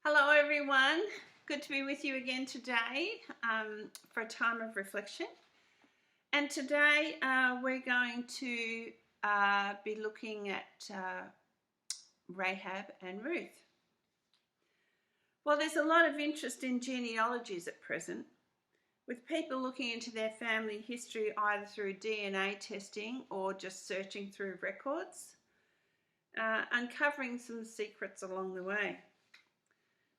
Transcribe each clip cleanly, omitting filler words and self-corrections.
Hello everyone, good to be with you again today for a time of reflection. And today we're going to be looking at Rahab and Ruth. Well, there's a lot of interest in genealogies at present, with people looking into their family history either through DNA testing or just searching through records, uncovering some secrets along the way.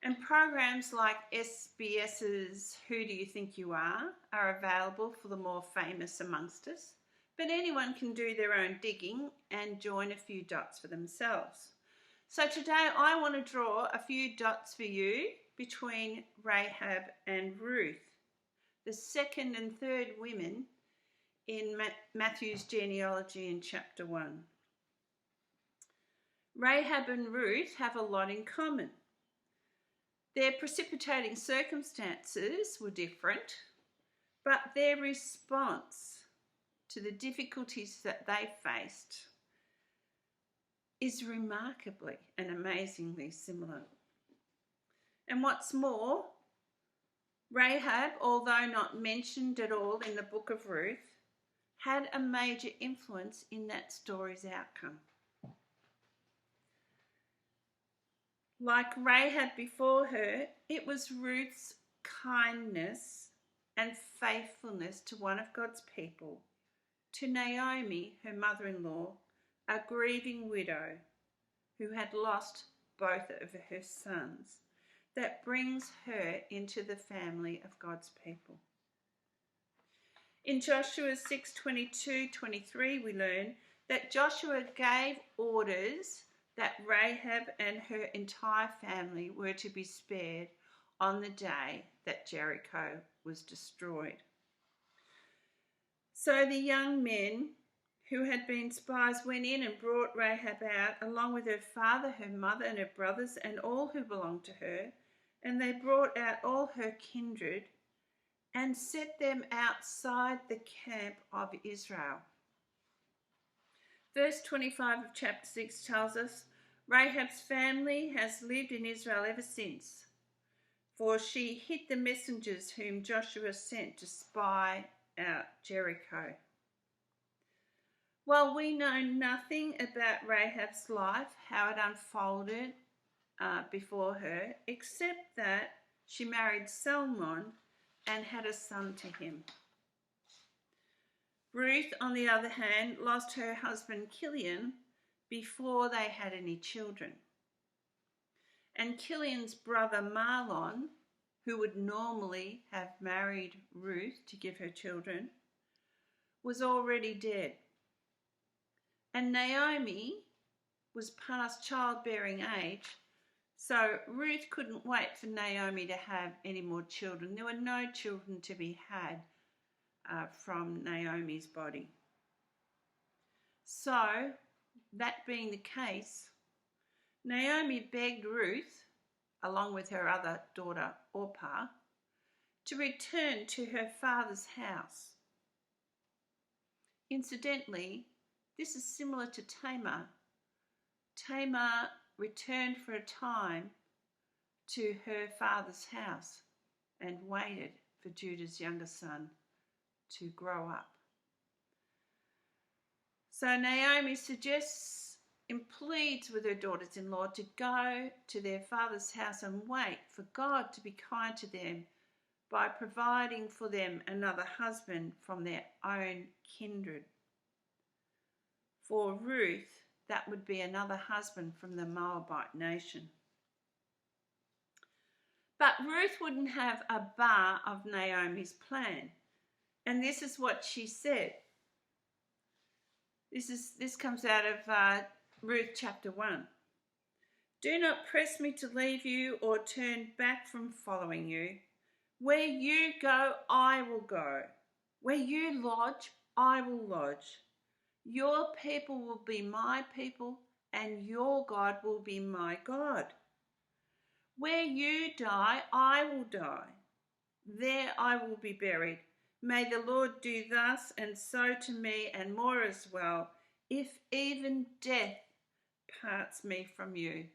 And programs like SBS's Who Do You Think You Are available for the more famous amongst us, but anyone can do their own digging and join a few dots for themselves. So today I want to draw a few dots for you between Rahab and Ruth, the second and third women in Matthew's genealogy in chapter 1. Rahab and Ruth have a lot in common. Their precipitating circumstances were different, but their response to the difficulties that they faced is remarkably and amazingly similar. And what's more, Rahab, although not mentioned at all in the book of Ruth, had a major influence in that story's outcome. Like Rahab before her, it was Ruth's kindness and faithfulness to one of God's people, to Naomi, her mother-in-law, a grieving widow who had lost both of her sons, that brings her into the family of God's people. In Joshua 6:22-23, we learn that Joshua gave orders that Rahab and her entire family were to be spared on the day that Jericho was destroyed. So the young men who had been spies went in and brought Rahab out, along with her father, her mother, and her brothers, and all who belonged to her, and they brought out all her kindred and set them outside the camp of Israel. Verse 25 of chapter 6 tells us, Rahab's family has lived in Israel ever since, for she hid the messengers whom Joshua sent to spy out Jericho. Well, we know nothing about Rahab's life, how it unfolded before her, except that she married Salmon and had a son to him. Ruth, on the other hand, lost her husband Kilian before they had any children. And Kilian's brother Mahlon, who would normally have married Ruth to give her children, was already dead. And Naomi was past childbearing age, so Ruth couldn't wait for Naomi to have any more children. There were no children to be had from Naomi's body. So, that being the case, Naomi begged Ruth, along with her other daughter Orpah, to return to her father's house. Incidentally, this is similar to Tamar. Tamar returned for a time to her father's house and waited for Judah's younger son to grow up. So Naomi suggests and pleads with her daughters-in-law to go to their father's house and wait for God to be kind to them by providing for them another husband from their own kindred. For Ruth, that would be another husband from the Moabite nation. But Ruth wouldn't have a bar of Naomi's plan. And this is what she said. This comes out of Ruth chapter 1. Do not press me to leave you or turn back from following you. Where you go, I will go. Where you lodge, I will lodge. Your people will be my people, and your God will be my God. Where you die, I will die. There I will be buried. May the Lord do thus and so to me, and more as well, if even death parts me from you.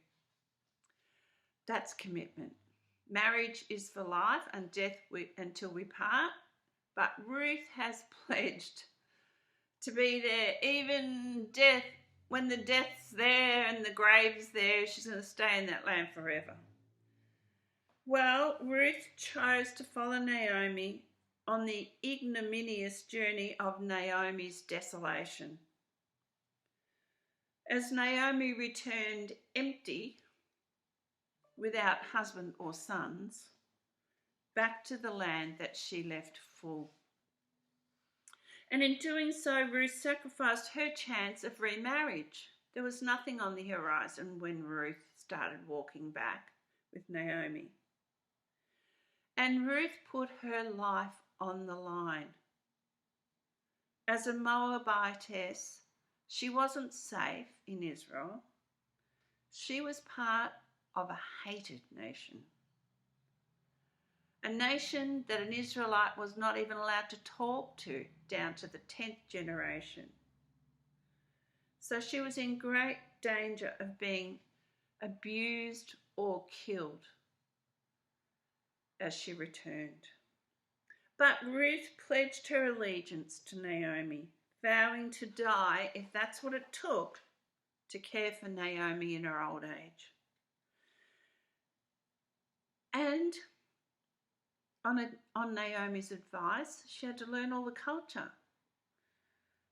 That's commitment. Marriage is for life and death until we part. But Ruth has pledged to be there, even death, when the death's there and the grave's there, she's going to stay in that land forever. Well, Ruth chose to follow Naomi on the ignominious journey of Naomi's desolation. As Naomi returned empty, without husband or sons, back to the land that she left full. And in doing so, Ruth sacrificed her chance of remarriage. There was nothing on the horizon when Ruth started walking back with Naomi. And Ruth put her life on the line. As a Moabitess, she wasn't safe in Israel. She was part of a hated nation. A nation that an Israelite was not even allowed to talk to down to the 10th generation. So she was in great danger of being abused or killed as she returned. But Ruth pledged her allegiance to Naomi, vowing to die if that's what it took to care for Naomi in her old age. And on Naomi's advice, she had to learn all the culture.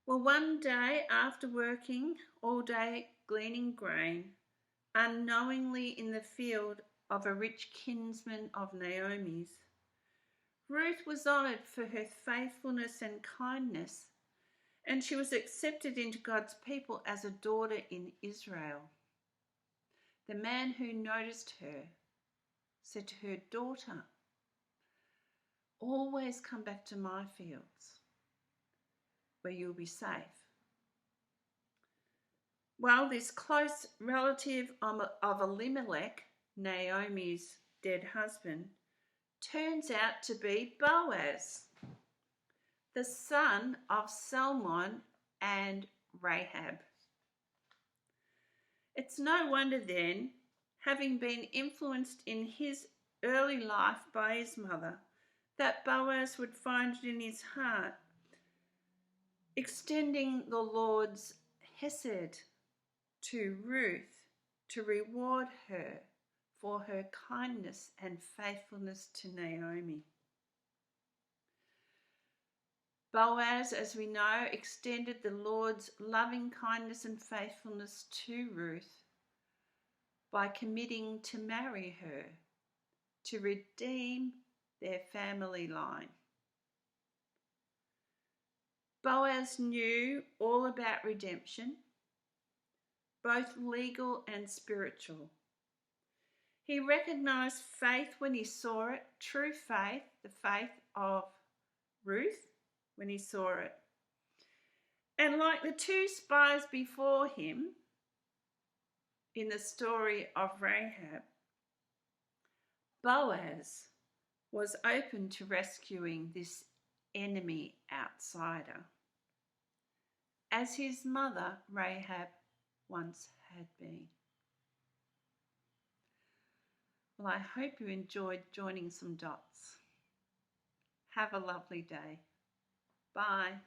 Well, one day after working all day gleaning grain, unknowingly in the field of a rich kinsman of Naomi's, Ruth was honoured for her faithfulness and kindness, and she was accepted into God's people as a daughter in Israel. The man who noticed her said to her, "Daughter, always come back to my fields where you'll be safe." Well, this close relative of Elimelech, Naomi's dead husband, turns out to be Boaz, the son of Salmon and Rahab. It's no wonder then, having been influenced in his early life by his mother, that Boaz would find it in his heart, extending the Lord's hesed to Ruth to reward her for her kindness and faithfulness to Naomi. Boaz, as we know, extended the Lord's loving kindness and faithfulness to Ruth by committing to marry her, to redeem their family line. Boaz knew all about redemption, both legal and spiritual. He recognised faith when he saw it, true faith, the faith of Ruth when he saw it. And like the two spies before him in the story of Rahab, Boaz was open to rescuing this enemy outsider, as his mother Rahab once had been. Well, I hope you enjoyed joining some dots. Have a lovely day. Bye.